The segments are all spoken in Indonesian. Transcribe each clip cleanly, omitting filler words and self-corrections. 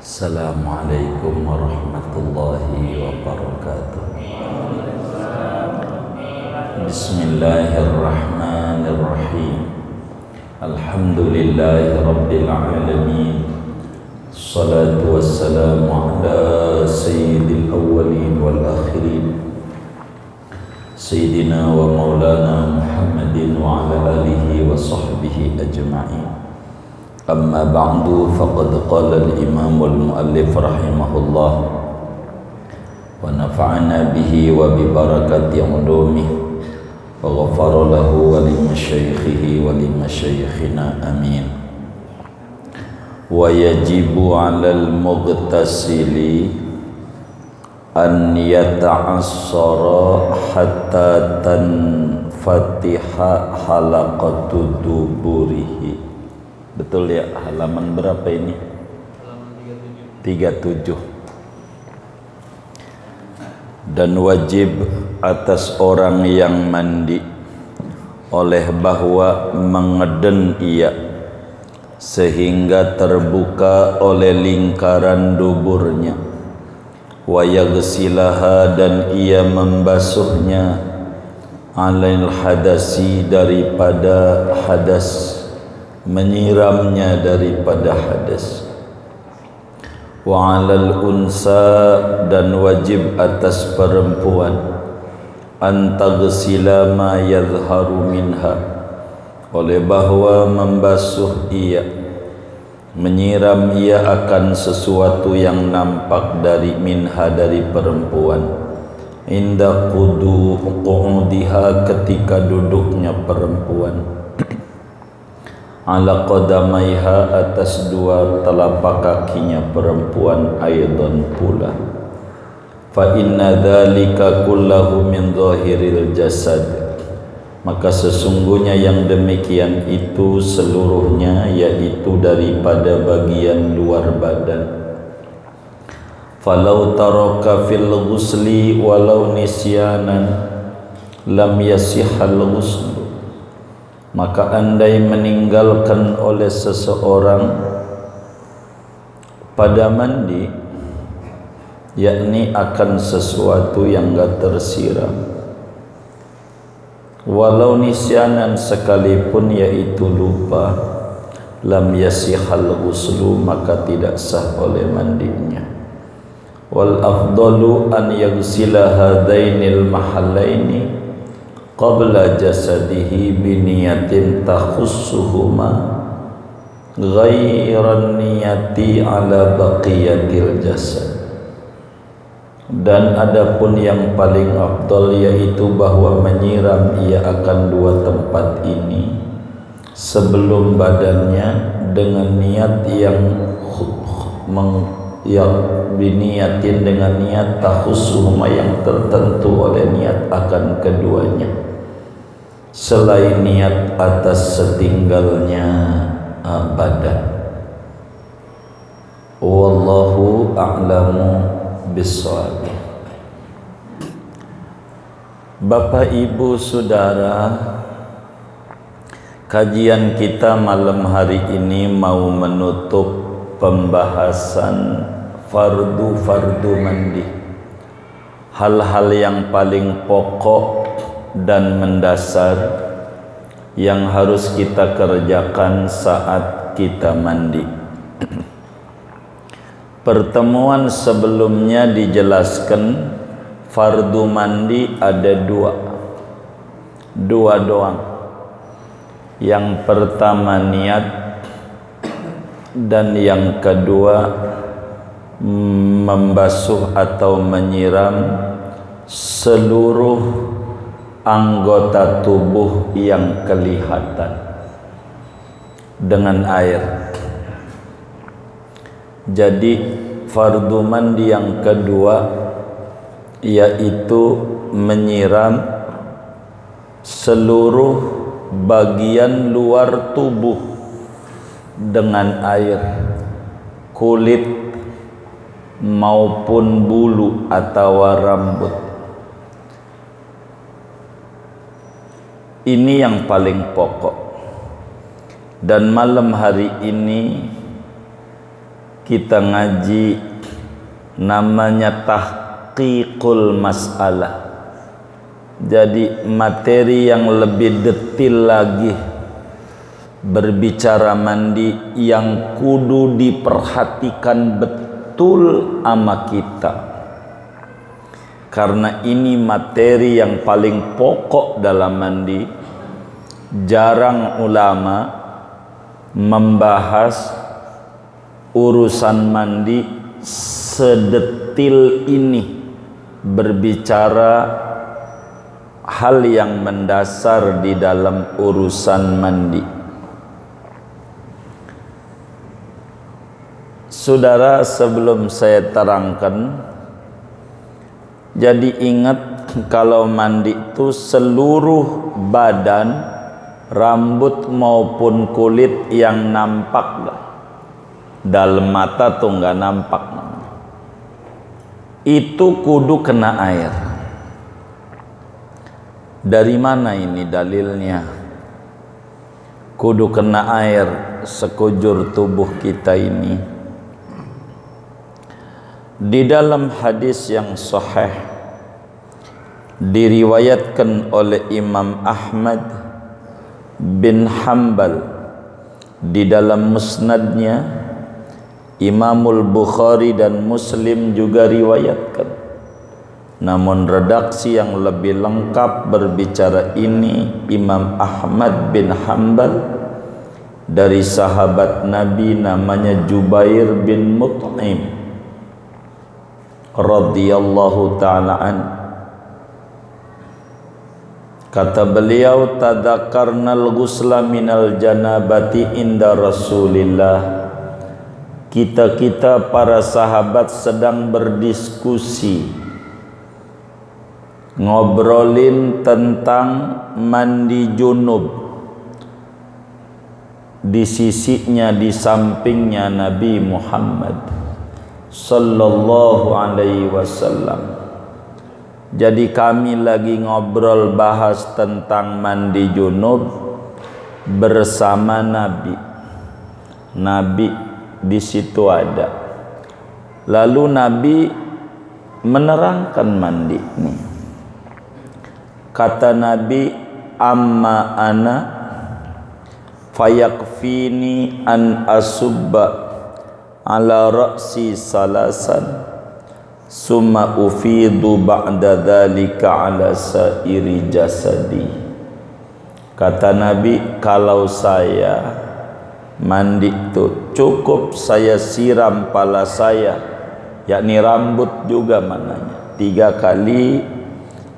Assalamualaikum warahmatullahi wabarakatuh. Bismillahirrahmanirrahim. Alhamdulillahi rabbil alamin. Salatu wassalamu ala sayyidil awwalin wal akhirin, Sayyidina wa maulana Muhammadin wa ala alihi wa sahbihi ajma'in. Amma ba'du, faqad qala al-imam wal-muallif rahimahullah wa nafa'ana bihi wa bi barakati ulumih wa ghafara lahu wa li masyaikhihi wa li masyaikhina amin. Wa yajibu 'alal mughtasili an yata'assara hatta tanfatiha halaqatu duburihi. Betul ya, halaman berapa ini? Halaman 37. Dan wajib atas orang yang mandi oleh bahwa mengeden ia sehingga terbuka oleh lingkaran duburnya, wa yaghsilaha, dan ia membasuhnya, alail hadasi, daripada hadas, menyiramnya daripada hadas, wa alal unsa, dan wajib atas perempuan, antaghsila ma yadhharu minha, oleh bahwa membasuh ia, menyiram ia akan sesuatu yang nampak dari minha, dari perempuan, inda qu'udiha, ketika duduknya perempuan, ala qadamaiha, atas dua telapak kakinya perempuan, aidan pula. Fa inna dzalika kullahu min zahiril jasad, maka sesungguhnya yang demikian itu seluruhnya yaitu daripada bagian luar badan. Falau taraka fil ghusli walau nisyanan lam yasihhal ghusl, maka andai meninggalkan oleh seseorang pada mandi, yakni akan sesuatu yang enggak tersiram, walau nisyanan, sekalipun yaitu lupa, lam yasihal ghuslu, maka tidak sah oleh mandinya. Wal afdalu an yaghsila hadainil mahallaini qabla jasadihi biniyatin takhussuhuma ghairan niyati ala baqiyatil jasad. Dan adapun yang paling afdal yaitu bahwa menyiram ia akan dua tempat ini sebelum badannya dengan niat yang biniyatin, dengan niat takhussuhuma, yang tertentu oleh niat akan keduanya, selain niat atas setinggalnya badan. Wallahu a'lamu bissawab. Bapak, Ibu, Saudara, kajian kita malam hari ini mau menutup pembahasan fardu mandi, hal-hal yang paling pokok dan mendasar yang harus kita kerjakan saat kita mandi. Pertemuan sebelumnya dijelaskan fardu mandi ada dua doang. Yang pertama niat, dan yang kedua membasuh atau menyiram seluruh anggota tubuh yang kelihatan dengan air. Jadi fardu mandi yang kedua yaitu menyiram seluruh bagian luar tubuh dengan air, kulit maupun bulu atau rambut. Ini yang paling pokok. Dan malam hari ini kita ngaji namanya tahqiqul mas'alah. Jadi materi yang lebih detil lagi berbicara mandi yang kudu diperhatikan betul sama kita, karena ini materi yang paling pokok dalam mandi. Jarang ulama membahas urusan mandi sedetil ini, berbicara hal yang mendasar di dalam urusan mandi. Saudara, sebelum saya terangkan, jadi ingat kalau mandi itu seluruh badan, rambut maupun kulit yang nampak, dalam mata tuh nggak nampak, itu kudu kena air. Dari mana ini dalilnya? Kudu kena air sekujur tubuh kita ini. Di dalam hadis yang sahih diriwayatkan oleh Imam Ahmad bin Hanbal di dalam musnadnya, Imamul Bukhari dan Muslim juga riwayatkan. Namun redaksi yang lebih lengkap berbicara ini Imam Ahmad bin Hanbal dari sahabat Nabi namanya Jubair bin Mut'im radhiyallahu ta'ala an. Kata beliau, tadzakarnal ghusla minal janabati inda Rasulillah. Kita para sahabat sedang berdiskusi, ngobrolin tentang mandi junub di sisinya, di sampingnya Nabi Muhammad sallallahu alaihi wasallam. Jadi kami lagi ngobrol bahas tentang mandi junub bersama Nabi. Nabi di situ ada. Lalu Nabi menerangkan mandi ini. Kata Nabi, amma ana fayakfini an asubba ala ra'si salasan summa ufidu ba'da dhalika ala sairi jasadi. Kata Nabi, kalau saya mandi itu cukup saya siram pala saya, yakni rambut juga mananya, 3 kali.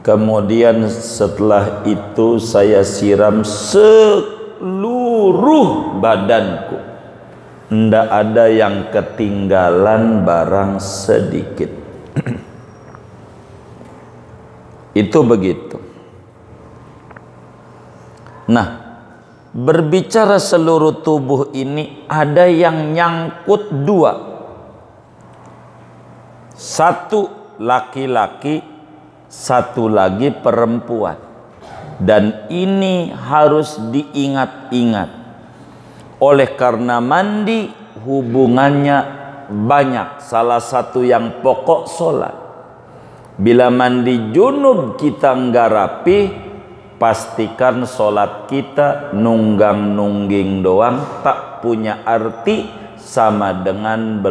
Kemudian setelah itu saya siram seluruh badanku, ndak ada yang ketinggalan barang sedikit. Itu begitu. Nah, berbicara seluruh tubuh ini ada yang nyangkut 2. Satu laki-laki, satu lagi perempuan. Dan ini harus diingat-ingat. Oleh karena mandi hubungannya banyak. Salah satu yang pokok sholat. Bila mandi junub kita nggak rapi, pastikan sholat kita nunggang-nungging doang, tak punya arti, sama dengan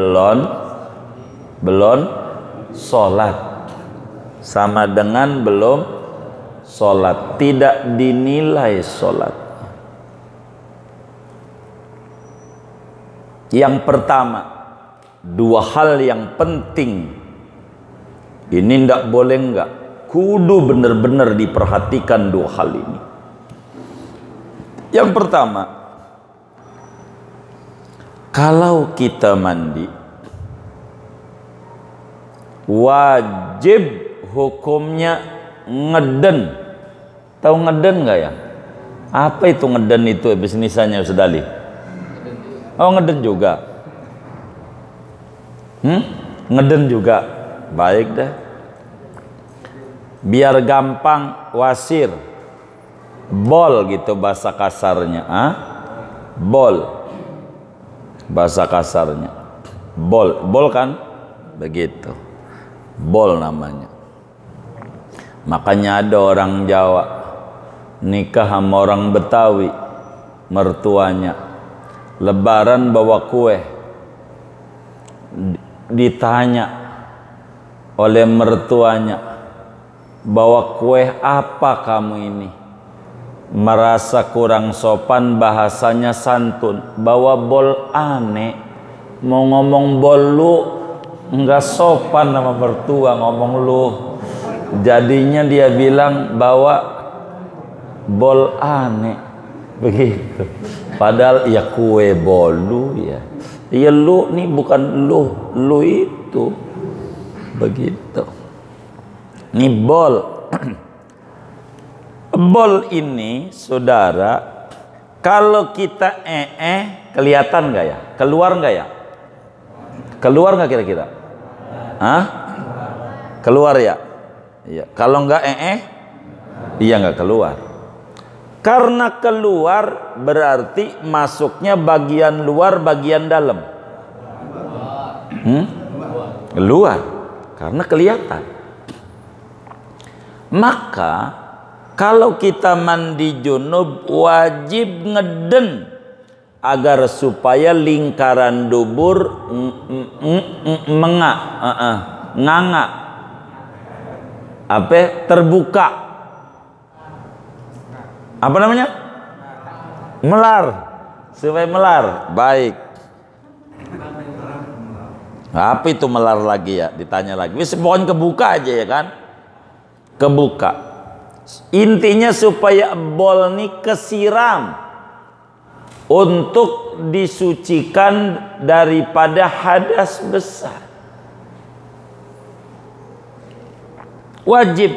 belum sholat. Sama dengan belum sholat, tidak dinilai sholat. Yang pertama, 2 hal yang penting. Ini ndak boleh enggak, kudu benar-benar diperhatikan 2 hal ini. Yang pertama, kalau kita mandi, wajib hukumnya ngeden. Tahu ngeden nggak ya? Apa itu ngeden itu bisnisnya Ustaz Ali? Oh, ngeden juga. Ngeden juga. Baik dah. Biar gampang, wasir. Bol gitu bahasa kasarnya. Bol. Bahasa kasarnya. Bol kan? Begitu. Bol namanya. Makanya ada orang Jawa nikah sama orang Betawi, mertuanya lebaran bawa kue, ditanya oleh mertuanya, bawa kue apa kamu ini? Merasa kurang sopan, bahasanya santun, bawa bol aneh. Mau ngomong bol lu nggak sopan sama mertua, ngomong lu. Jadinya dia bilang bawa bol aneh, begitu. Padahal ya kue bolu ya. Ya lu nih bukan lu itu, begitu. Ini bol. Bol ini, saudara, kalau kita kelihatan nggak ya? Keluar nggak ya? Keluar nggak kira-kira? Hah? Keluar ya? Iya. Kalau nggak iya nggak keluar. Karena keluar berarti masuknya bagian luar, bagian dalam. Keluar, karena kelihatan. Maka kalau kita mandi junub wajib ngeden agar supaya lingkaran dubur nganga terbuka. Apa namanya? Melar. Supaya melar. Baik. Apa itu melar lagi ya? Ditanya lagi. Wis pokoknya kebuka aja ya kan? Kebuka. Intinya supaya bol ini kesiram untuk disucikan daripada hadas besar. Wajib.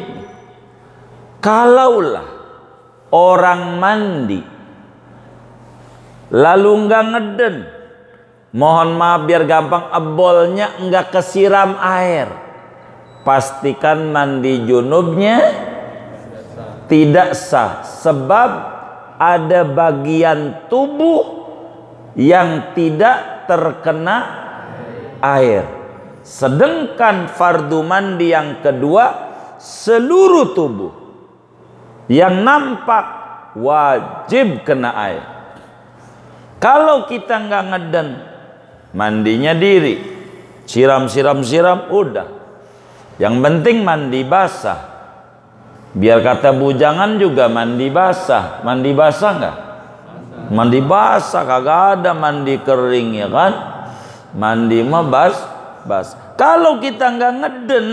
Kalaulah orang mandi lalu nggak ngeden, mohon maaf biar gampang, bolnya nggak kesiram air, pastikan mandi junubnya tidak sah, sebab ada bagian tubuh yang tidak terkena air. Sedangkan fardu mandi yang kedua seluruh tubuh yang nampak wajib kena air. Kalau kita nggak ngeden, mandinya diri, siram udah. Yang penting mandi basah. Biar kata bujangan juga mandi basah. Mandi basah nggak? Mandi basah, kagak ada mandi kering ya kan? Mandi mah basah. Kalau kita nggak ngeden,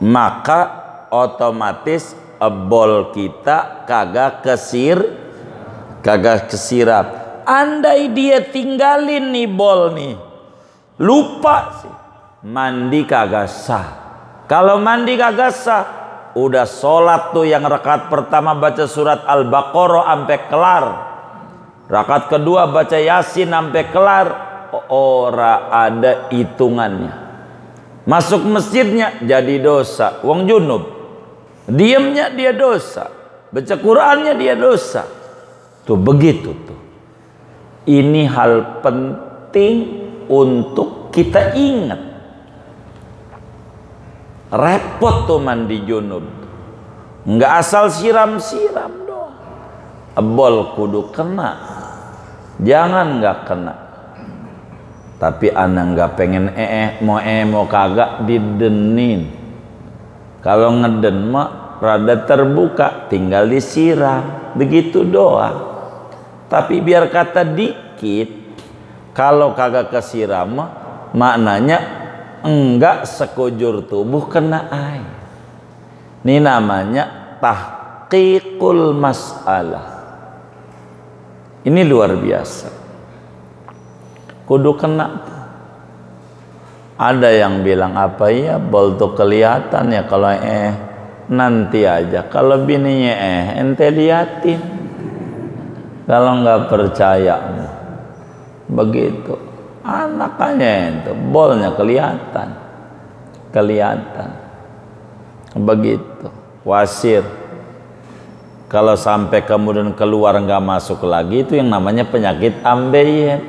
maka otomatis bol kita kagak kesirap. Andai dia tinggalin nih bol nih, lupa sih, mandi kagak sah. Kalau mandi kagak sah, udah sholat tuh yang rakaat pertama baca surat Al-Baqarah sampai kelar, rakaat kedua baca Yasin sampai kelar, ora ada hitungannya. Masuk masjidnya jadi dosa, wong junub. Diamnya dia dosa, baca Qur'annya dia dosa. Tuh begitu tuh. Ini hal penting untuk kita ingat. Repot tuh mandi junub. Nggak asal siram-siram doang. Bol kudu kena. Jangan nggak kena. Tapi anak nggak pengen mau kagak didenin. Kalau ngeden mah rada terbuka, tinggal disiram, begitu doang. Tapi biar kata dikit, kalau kagak kesiram mah maknanya enggak sekujur tubuh kena air. Ini namanya tahqiqul mas'alah. Ini luar biasa. Kudu kena. Ada yang bilang apa ya, bol tuh kelihatan ya kalau nanti aja. Kalau bininya ente liatin. Kalau nggak percaya begitu. Anaknya itu bolnya kelihatan. Begitu. Wasir. Kalau sampai kemudian keluar nggak masuk lagi, itu yang namanya penyakit ambeien.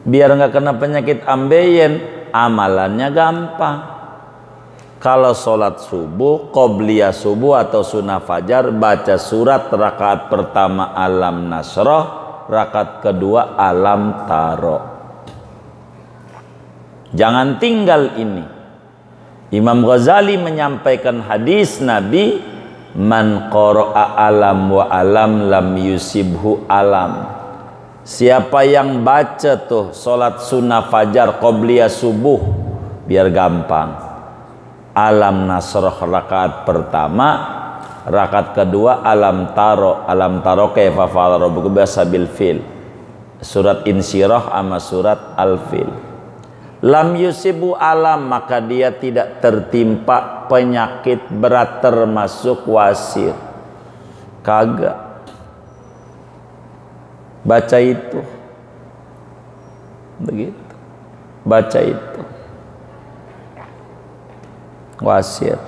Biar nggak kena penyakit ambeien, amalannya gampang. Kalau sholat subuh, qobliyah subuh atau sunnah fajar, baca surat rakaat pertama Alam Nasroh, rakaat kedua Alam Taro. Jangan tinggal ini. Imam Ghazali menyampaikan hadis Nabi, man qara'a alam wa alam lam yusibhu alam. Siapa yang baca tuh sholat sunnah fajar qobliyah subuh, biar gampang, Alam Nasroh rakaat pertama, rakaat kedua Alam Taro. Alam Taro kaifa fa'ala rabbuka biashabil fil, surat Insyirah sama surat Al-Fil. Lam yusibu alam, maka dia tidak tertimpa penyakit berat termasuk wasir. Kagak. Baca itu. Begitu. Baca itu. Wasir.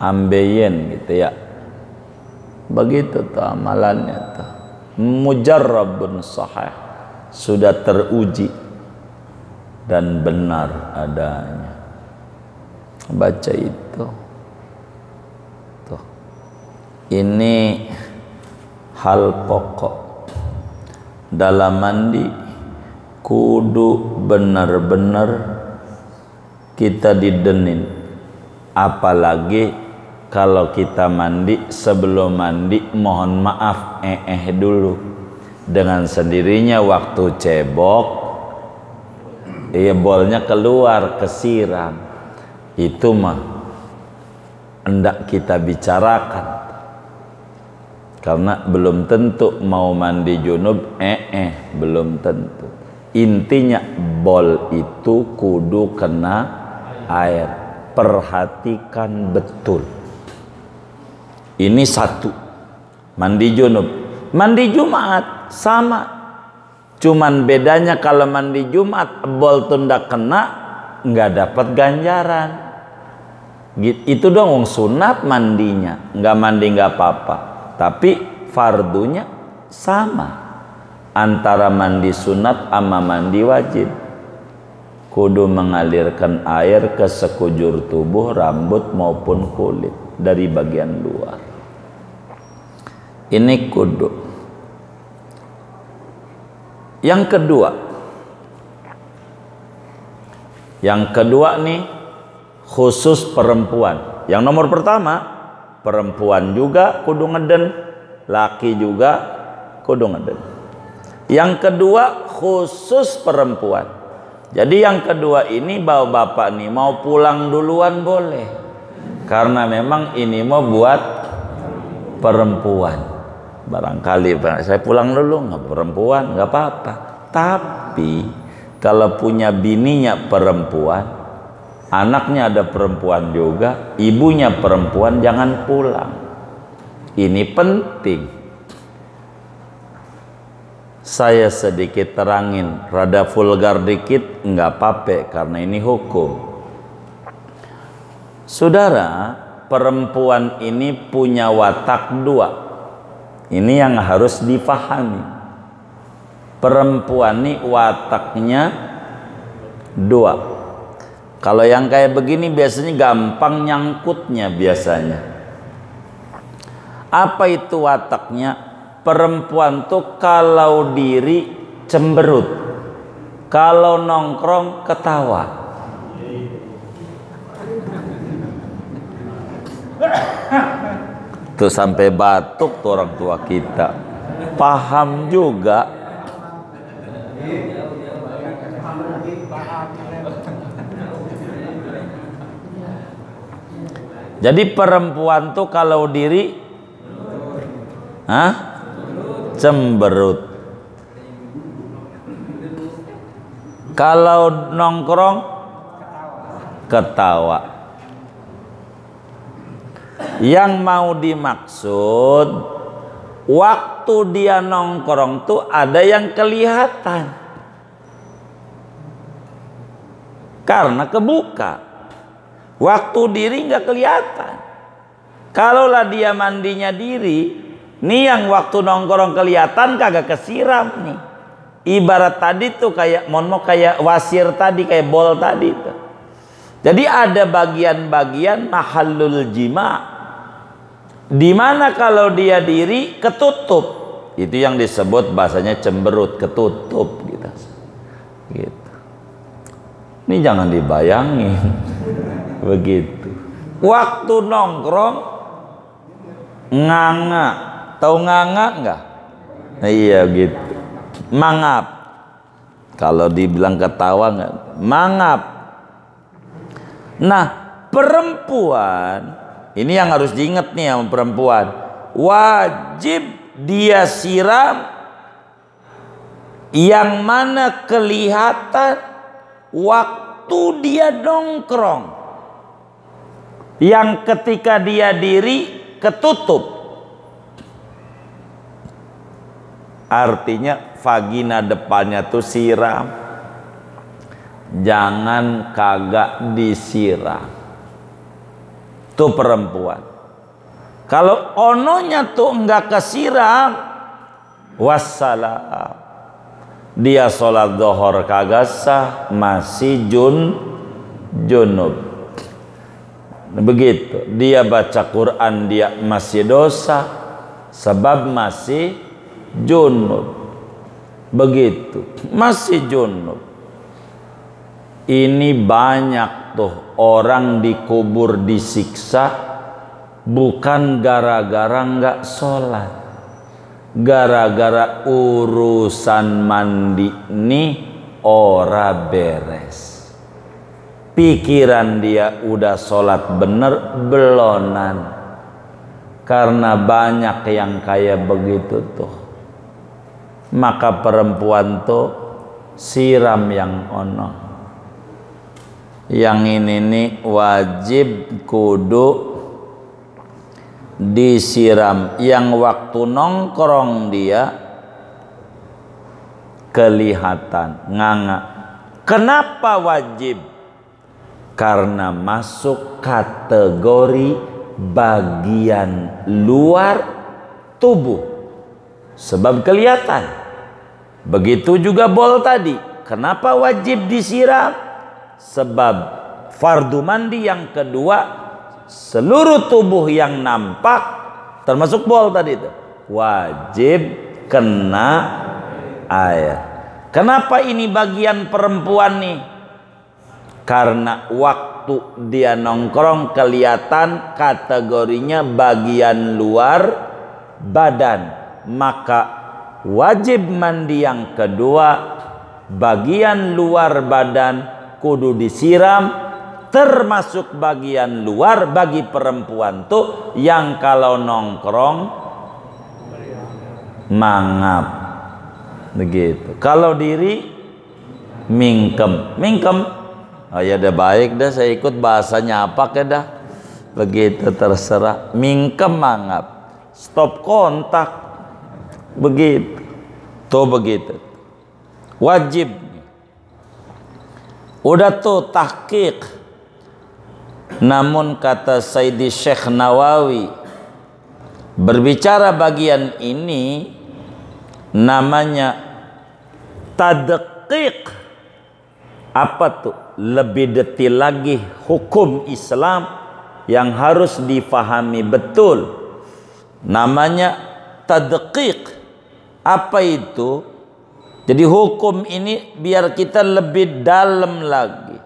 Ambeien gitu ya. Begitu tuh amalannya tuh. Mujarrabun sahih. Sudah teruji dan benar adanya. Baca itu. Tuh. Ini hal pokok dalam mandi, kudu benar-benar kita didenin. Apalagi kalau kita mandi, sebelum mandi mohon maaf dulu. Dengan sendirinya waktu cebok, bolnya keluar, kesiram. Itu mah hendak kita bicarakan. Karena belum tentu mau mandi junub, belum tentu. Intinya bol itu kudu kena air. Perhatikan betul. Ini satu. Mandi junub. Mandi Jumat sama. Cuman bedanya kalau mandi Jumat bol tunda kena, nggak dapat ganjaran. Itu dong sunat mandinya. Nggak mandi nggak apa-apa. Tapi fardunya sama antara mandi sunat sama mandi wajib. Kudu mengalirkan air ke sekujur tubuh, rambut maupun kulit dari bagian luar. Ini kudu. Yang kedua nih khusus perempuan. Yang nomor pertama, perempuan juga kudu ngeden, laki juga kudu ngeden. Yang kedua khusus perempuan. Jadi yang kedua ini bapak nih mau pulang duluan boleh, karena memang ini mau buat perempuan. Barangkali saya pulang dulu, nggak perempuan nggak apa-apa. Tapi kalau punya bininya perempuan, anaknya ada perempuan juga, ibunya perempuan, jangan pulang. Ini penting. Saya sedikit terangin, rada vulgar dikit, nggak apa-apa karena ini hukum. Saudara, perempuan ini punya watak dua. Ini yang harus difahami. Perempuan ini wataknya dua. Kalau yang kayak begini biasanya gampang nyangkutnya biasanya. Apa itu wataknya? Perempuan tuh kalau diri cemberut, kalau nongkrong ketawa. Tuh sampai batuk tuh orang tua kita. Paham juga. Jadi perempuan tuh kalau diri cemberut. Kalau nongkrong ketawa. Yang mau dimaksud waktu dia nongkrong tuh ada yang kelihatan karena kebuka. Waktu diri nggak kelihatan. Kalaulah dia mandinya diri, nih yang waktu nongkrong kelihatan kagak kesiram nih. Ibarat tadi tuh kayak kayak wasir tadi, kayak bol tadi tuh. Jadi ada bagian-bagian mahallul jima, dimana kalau dia diri ketutup, itu yang disebut bahasanya cemberut, ketutup gitu. Gitu. Ini jangan dibayangin begitu. Waktu nongkrong nganga, tahu nganga nggak? Iya gitu. Mangap. Kalau dibilang ketawa nggak? Mangap. Nah, perempuan ini yang harus diingat nih sama perempuan. Wajib dia siram yang mana kelihatan waktu dia nongkrong. Yang ketika dia diri ketutup. Artinya vagina depannya tuh siram, jangan kagak disiram. Tuh perempuan. Kalau ononya tuh enggak kesiram, wassalam, dia sholat zuhur kagak sah, masih junub. Begitu. Dia baca Quran dia masih dosa, sebab masih junub. Begitu, masih junub. Ini banyak tuh orang dikubur disiksa bukan gara-gara nggak sholat, gara-gara urusan mandi nih ora beres. Pikiran dia udah sholat bener belonan. Karena banyak yang kayak begitu tuh. Maka perempuan tuh siram yang ono. Yang ini nih wajib kudu disiram. Yang waktu nongkrong dia kelihatan nganga. Kenapa wajib? Karena masuk kategori bagian luar tubuh, sebab kelihatan. Begitu juga bol tadi. Kenapa wajib disiram? Sebab fardu mandi yang kedua, seluruh tubuh yang nampak termasuk bol tadi itu wajib kena air. Kenapa ini bagian perempuan nih? Karena waktu dia nongkrong kelihatan kategorinya bagian luar badan, maka wajib mandi yang kedua bagian luar badan kudu disiram, termasuk bagian luar bagi perempuan tuh yang kalau nongkrong mangap begitu, kalau diri mingkem. Oh ya udah baik dah, saya ikut bahasanya apa ke dah, begitu terserah. Mingkem mangap, stop kontak, begitu. Tuh begitu. Wajib. Udah tuh tahqiq. Namun kata Sayyidi Syekh Nawawi, berbicara bagian ini namanya tadqiq. Apa tuh? Lebih detail lagi hukum Islam yang harus difahami betul. Namanya tadqiq. Apa itu? Jadi hukum ini biar kita lebih dalam lagi,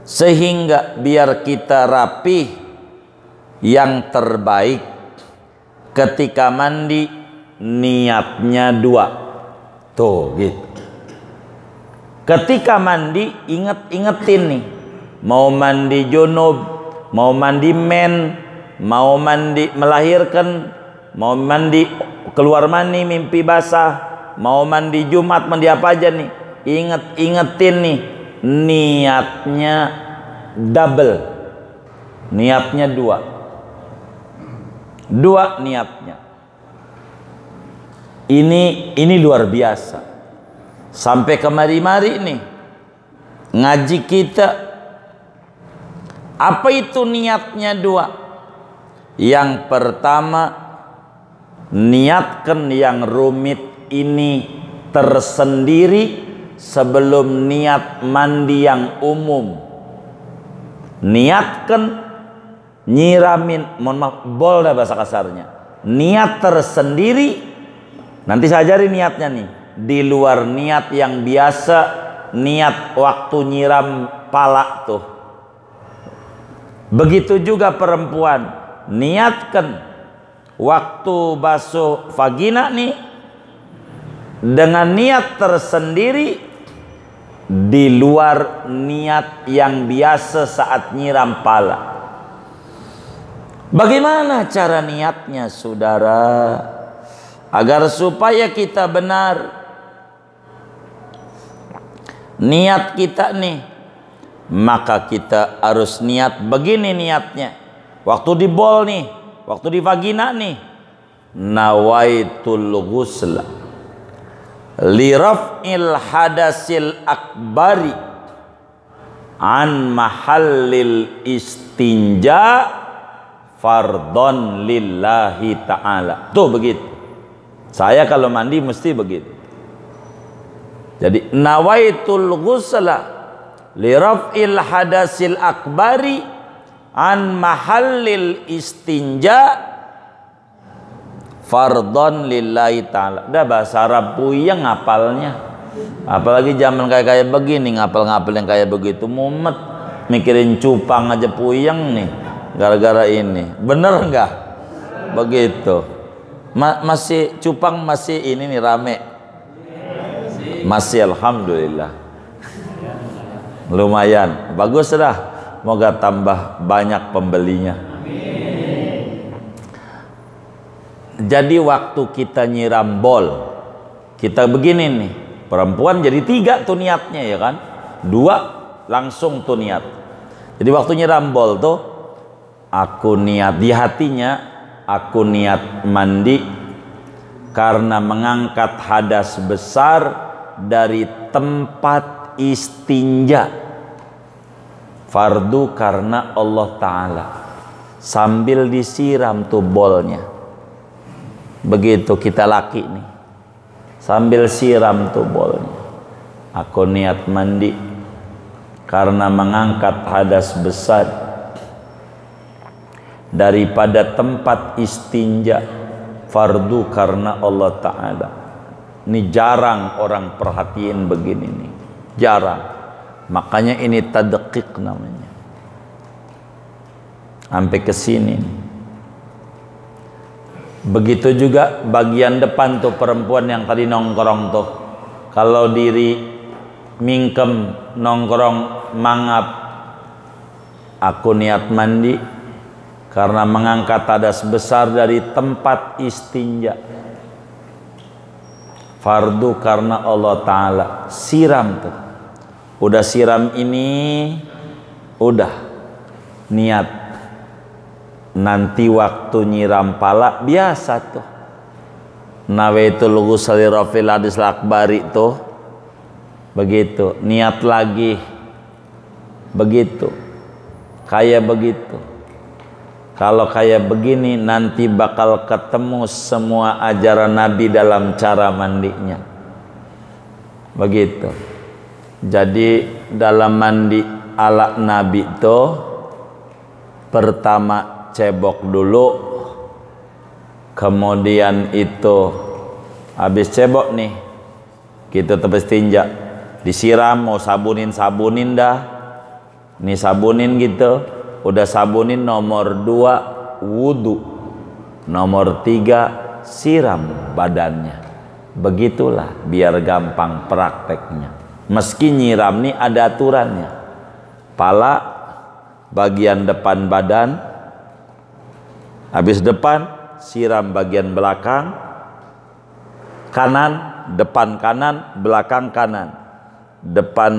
sehingga biar kita rapih. Yang terbaik ketika mandi niatnya dua. Tuh gitu. Ketika mandi ingetin nih, mau mandi junub, mau mandi men, mau mandi melahirkan, mau mandi keluar mani mimpi basah, mau mandi Jumat, mandi apa aja nih, ingetin nih, niatnya double, niatnya dua niatnya. Ini luar biasa. Sampai kemari-mari nih ngaji kita, apa itu niatnya dua? Yang pertama, niatkan yang rumit ini tersendiri sebelum niat mandi yang umum. Niatkan nyiramin, mohon maaf, bol dah bahasa kasarnya. Niat tersendiri, nanti saya ajari niatnya nih. Di luar niat yang biasa, niat waktu nyiram pala tuh. Begitu juga perempuan, niatkan waktu basuh vagina nih dengan niat tersendiri di luar niat yang biasa saat nyiram pala. Bagaimana cara niatnya, saudara? Agar supaya kita benar niat kita nih, maka kita harus niat begini niatnya. Waktu di bol nih, waktu di vagina nih, nawaitul ghusla li raf'il hadasil akbari an mahallil istinja fardhon lillahi ta'ala. Tuh begitu. Saya kalau mandi mesti begitu. Jadi nawaitul ghusla li raf'il hadasil akbari an mahallil istinja fardhon lillahi ta'ala. Udah bahasa Arab puyeng ngapalnya. Apalagi zaman kayak begini, ngapal-ngapal yang kayak begitu mumet. Mikirin cupang aja puyeng nih gara-gara ini. Bener enggak? Begitu. Masih cupang masih ini nih rame. Masih, alhamdulillah. Lumayan. Bagus dah. Moga tambah banyak pembelinya. Jadi waktu kita nyiram bol, kita begini nih, perempuan jadi 3 tuh niatnya ya kan, 2 langsung tuh niat. Jadi waktu nyiram bol tuh, aku niat di hatinya, aku niat mandi karena mengangkat hadas besar dari tempat istinja. Fardu karena Allah Ta'ala. Sambil disiram tuh bolnya. Begitu kita laki nih, sambil siram tuh bolnya. Aku niat mandi karena mengangkat hadas besar daripada tempat istinja. Fardu karena Allah Ta'ala. Ini jarang orang perhatiin begini nih, jarang. Makanya ini tadqiq namanya. Sampai ke sini nih. Begitu juga bagian depan tuh perempuan yang tadi nongkrong tuh. Kalau diri mingkem nongkrong mangap, aku niat mandi karena mengangkat hadas besar dari tempat istinja. Fardu karena Allah Ta'ala. Siram tuh. Udah siram ini, udah niat. Nanti waktu nyiram pala biasa tuh. Nawaitul ghusl li raf'il hadis akbari tuh. Begitu, niat lagi. Begitu. Kayak begitu. Kalau kayak begini nanti bakal ketemu semua ajaran Nabi dalam cara mandinya. Begitu. Jadi dalam mandi ala Nabi tuh pertama cebok dulu, kemudian itu habis cebok nih kita tebas tinja, disiram, mau sabunin dah, nih sabunin gitu, udah sabunin nomor 2 wudu, nomor 3 siram badannya. Begitulah biar gampang prakteknya. Meski nyiram nih ada aturannya, pala bagian depan badan, habis depan siram bagian belakang kanan, depan kanan, belakang kanan, depan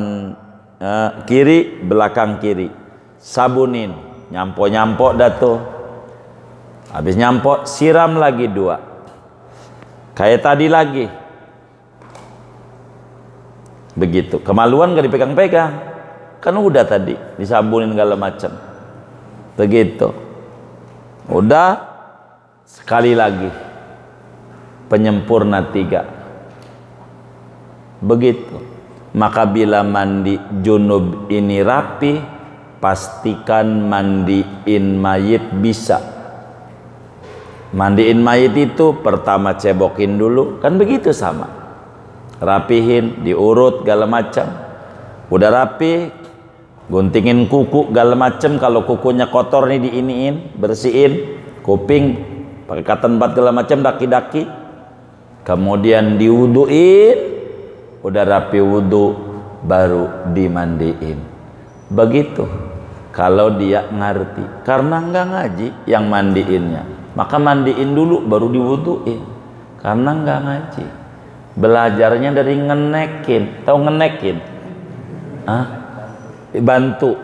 kiri, belakang kiri. Sabunin, nyampo dah tuh. Habis nyampo siram lagi 2. Kayak tadi lagi. Begitu. Kemaluan gak dipegang-pegang. Kan udah tadi disabunin segala macam. Begitu. Udah sekali lagi penyempurna 3. Begitu. Maka bila mandi junub ini rapi, pastikan mandiin mayit bisa. Mandiin mayit itu pertama cebokin dulu, kan begitu sama. Rapihin, diurut segala macam. Udah rapi, guntingin kuku segala macam. Kalau kukunya kotor nih diiniin, bersihin. Kuping pakai cotton bud segala macam, daki-daki. Kemudian diwuduin, udah rapi wudu, baru dimandiin. Begitu. Kalau dia ngerti, karena nggak ngaji yang mandiinnya, maka mandiin dulu baru diwuduin. Karena nggak ngaji, belajarnya dari ngenekin. Tahu ngenekin? Bantu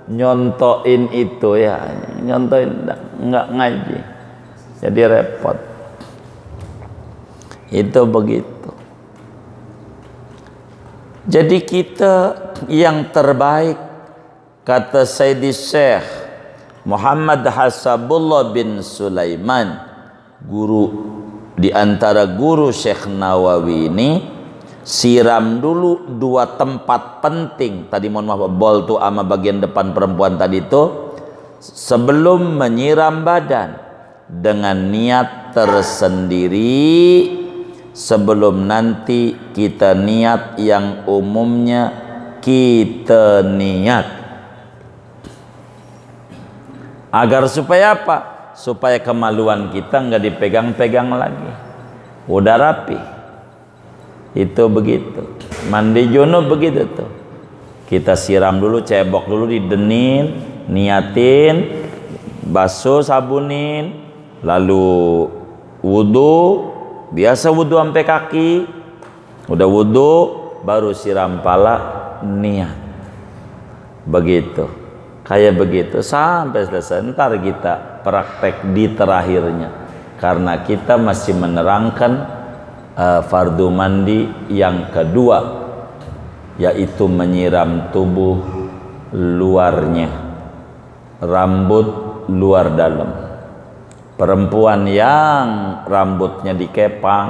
nyontoin itu ya, nyontoin, nggak ngaji, jadi repot. Itu begitu. Jadi kita yang terbaik, kata Sayyidi Syekh Muhammad Hasabullah bin Sulaiman, guru di antara guru Syekh Nawawi ini, siram dulu 2 tempat penting. Tadi mohon maaf, bol tuh sama bagian depan perempuan tadi itu, sebelum menyiram badan, dengan niat tersendiri. Sebelum nanti kita niat yang umumnya kita niat. Agar supaya apa? Supaya kemaluan kita nggak dipegang-pegang lagi. Udah rapi. Itu begitu. Mandi junub begitu tuh. Kita siram dulu, cebok dulu, didenin, niatin, basuh, sabunin, lalu wudu. Biasa wudu sampai kaki. Udah wudu, baru siram pala, niat. Begitu. Kayak begitu sampai selesai. Ntar kita praktek di terakhirnya. Karena kita masih menerangkan fardu mandi yang kedua, yaitu menyiram tubuh luarnya, rambut luar dalam. Perempuan yang rambutnya dikepang,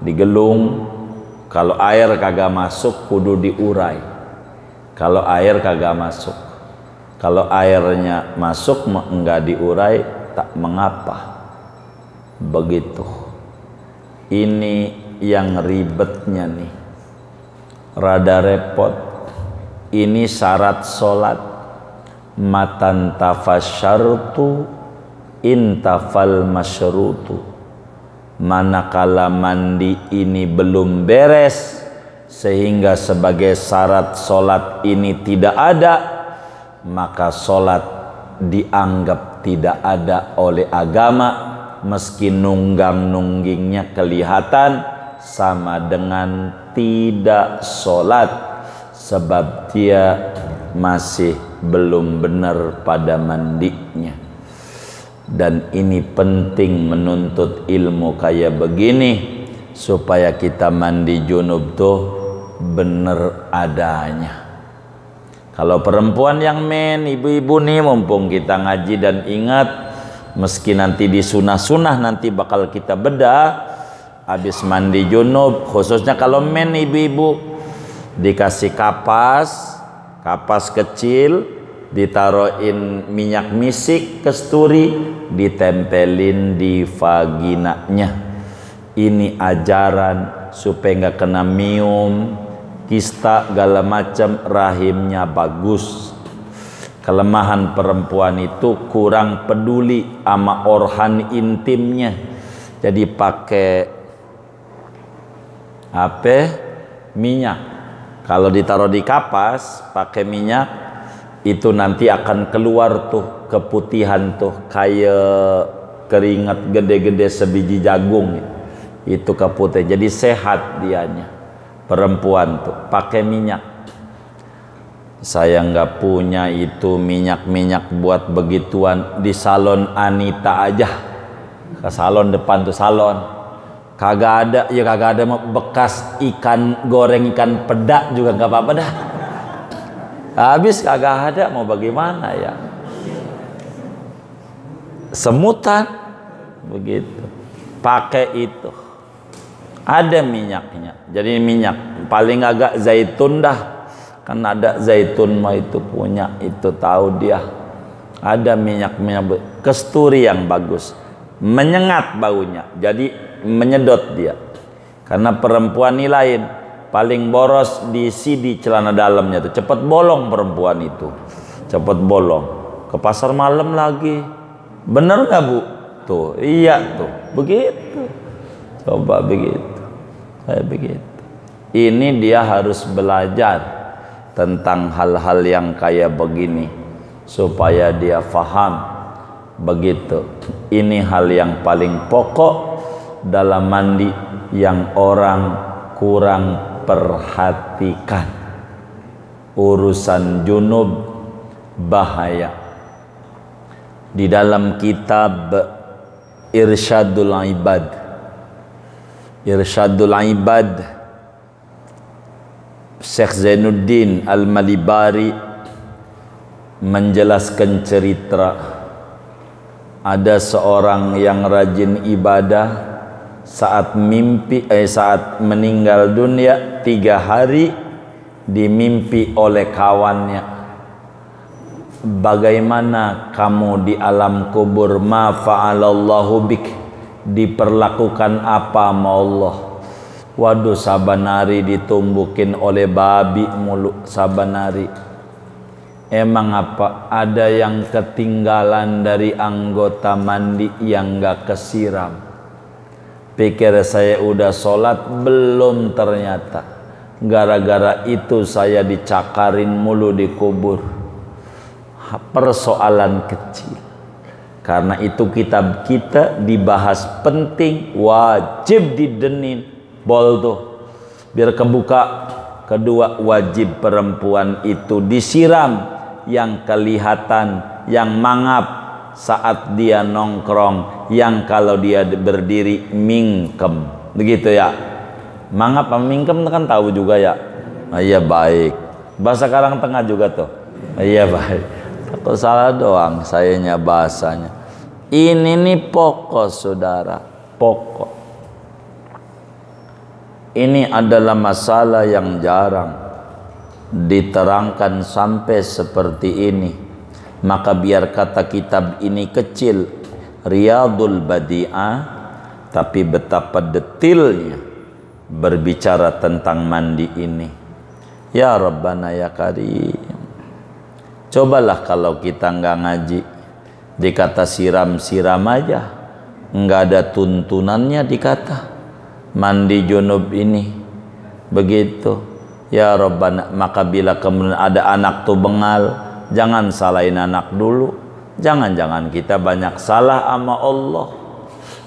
digelung, kalau air kagak masuk kudu diurai. Kalau air kagak masuk, kalau airnya masuk enggak diurai, tak mengapa. Begitu. Ini yang ribetnya nih, rada repot. Ini syarat sholat. Matan tafasyartu intafal masyrutu. Manakala mandi ini belum beres, sehingga sebagai syarat sholat ini tidak ada, maka sholat dianggap tidak ada oleh agama. Meski nunggang-nunggingnya kelihatan, sama dengan tidak sholat, sebab dia masih belum benar pada mandinya. Dan ini penting menuntut ilmu kayak begini, supaya kita mandi junub tuh bener adanya. Kalau perempuan yang ibu-ibu nih, mumpung kita ngaji dan ingat, meski nanti di sunah-sunah nanti bakal kita bedah, habis mandi junub, khususnya kalau ibu-ibu, dikasih kapas kecil, ditaruhin minyak misik kesturi, ditempelin di vaginanya. Ini ajaran supaya nggak kena mium, kista, segala macam, rahimnya bagus. Kelemahan perempuan itu kurang peduli sama organ intimnya, jadi pakai minyak. Kalau ditaruh di kapas pakai minyak, itu nanti akan keluar tuh keputihan tuh, kayak keringat gede-gede sebiji jagung. Itu keputih, jadi sehat dianya. Perempuan tuh pakai minyak. Saya nggak punya itu minyak buat begituan. Di salon Anita aja, ke salon depan tuh salon, kagak ada. Ya kagak ada, bekas ikan goreng, ikan peda juga nggak apa-apa dah. Habis kagak ada, mau bagaimana ya? Semutan begitu, pakai itu. Ada minyaknya, jadi minyak paling agak zaitun dah. Kan ada zaitun mah itu punya, itu tahu dia. Ada minyak kasturi yang bagus, menyengat baunya, jadi menyedot dia. Karena perempuan ini lain, paling boros diisi di celana dalamnya tuh, cepat bolong perempuan itu, cepat bolong. Ke pasar malam lagi, bener nggak Bu? Tuh, iya tuh, begitu. Coba begitu, kayak begitu. Ini dia harus belajar tentang hal-hal yang kayak begini supaya dia faham. Begitu. Ini hal yang paling pokok dalam mandi yang orang kurang perhatikan. Urusan junub bahaya. Di dalam kitab Irsyadul Ibad Syekh Zainuddin Al-Malibari menjelaskan cerita ada seorang yang rajin ibadah saat meninggal dunia 3 hari dimimpi oleh kawannya, bagaimana kamu di alam kubur, ma fa'alallahu bik, diperlakukan apa sama Allah. Waduh, sabanari ditumbukin oleh babi mulu sabanari. Emang apa? Ada yang ketinggalan dari anggota mandi yang gak kesiram. Pikir saya udah sholat, belum ternyata. Gara-gara itu saya dicakarin mulu di kubur. Persoalan kecil. Karena itu kitab kita dibahas penting, wajib didenin. Bol tuh biar kebuka. Kedua, wajib perempuan itu disiram yang kelihatan, yang mangap saat dia nongkrong, yang kalau dia berdiri mingkem, begitu ya. Mangap sama mingkem kan tahu juga ya. Iya baik, bahasa Karang Tengah juga tuh. Iya baik, takut salah doang sayanya bahasanya. Ini nih pokok saudara, pokok. Ini adalah masalah yang jarang diterangkan sampai seperti ini. Maka biar kata kitab ini kecil, Riyadul Badi'ah, tapi betapa detilnya berbicara tentang mandi ini. Ya Rabbana ya Karim. Cobalah kalau kita nggak ngaji, dikata siram-siram aja, nggak ada tuntunannya dikata mandi junub ini begitu. Ya Rabbana, maka bila kemudian ada anak tuh bengal, jangan salahin anak dulu. Jangan-jangan kita banyak salah sama Allah.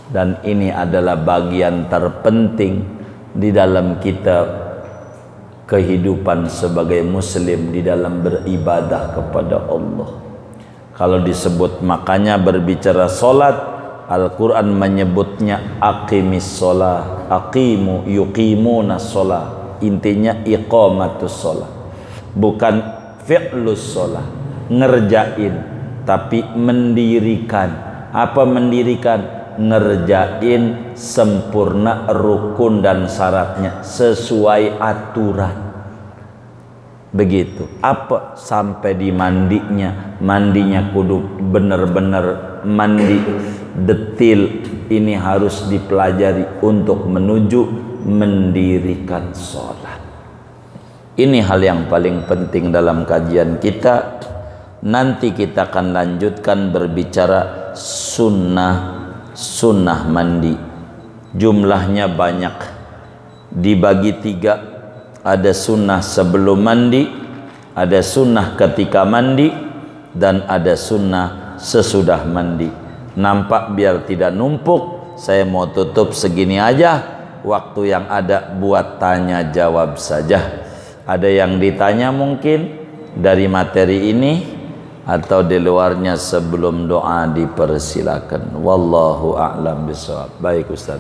Dan ini adalah bagian terpenting di dalam kita kehidupan sebagai muslim, di dalam beribadah kepada Allah. Kalau disebut, makanya berbicara solat, Al-Quran menyebutnya aqimis sholah, aqimu yuqimuna sholah. Intinya iqamatus sholah, bukan fi'lus sholah, ngerjain, tapi mendirikan. Apa mendirikan? Ngerjain sempurna rukun dan syaratnya sesuai aturan. Begitu. Apa? Sampai di mandinya kudu bener-bener mandi detil. Ini harus dipelajari untuk menuju mendirikan sholat. Ini hal yang paling penting dalam kajian kita. Nanti kita akan lanjutkan berbicara sunnah mandi. Jumlahnya banyak, dibagi 3. Ada sunnah sebelum mandi, ada sunnah ketika mandi, dan ada sunnah sesudah mandi. Nampak biar tidak numpuk, saya mau tutup segini aja. Waktu yang ada buat tanya jawab saja. Ada yang ditanya mungkin dari materi ini atau di luarnya, sebelum doa dipersilakan. Wallahu a'lam bishawab. Baik Ustaz.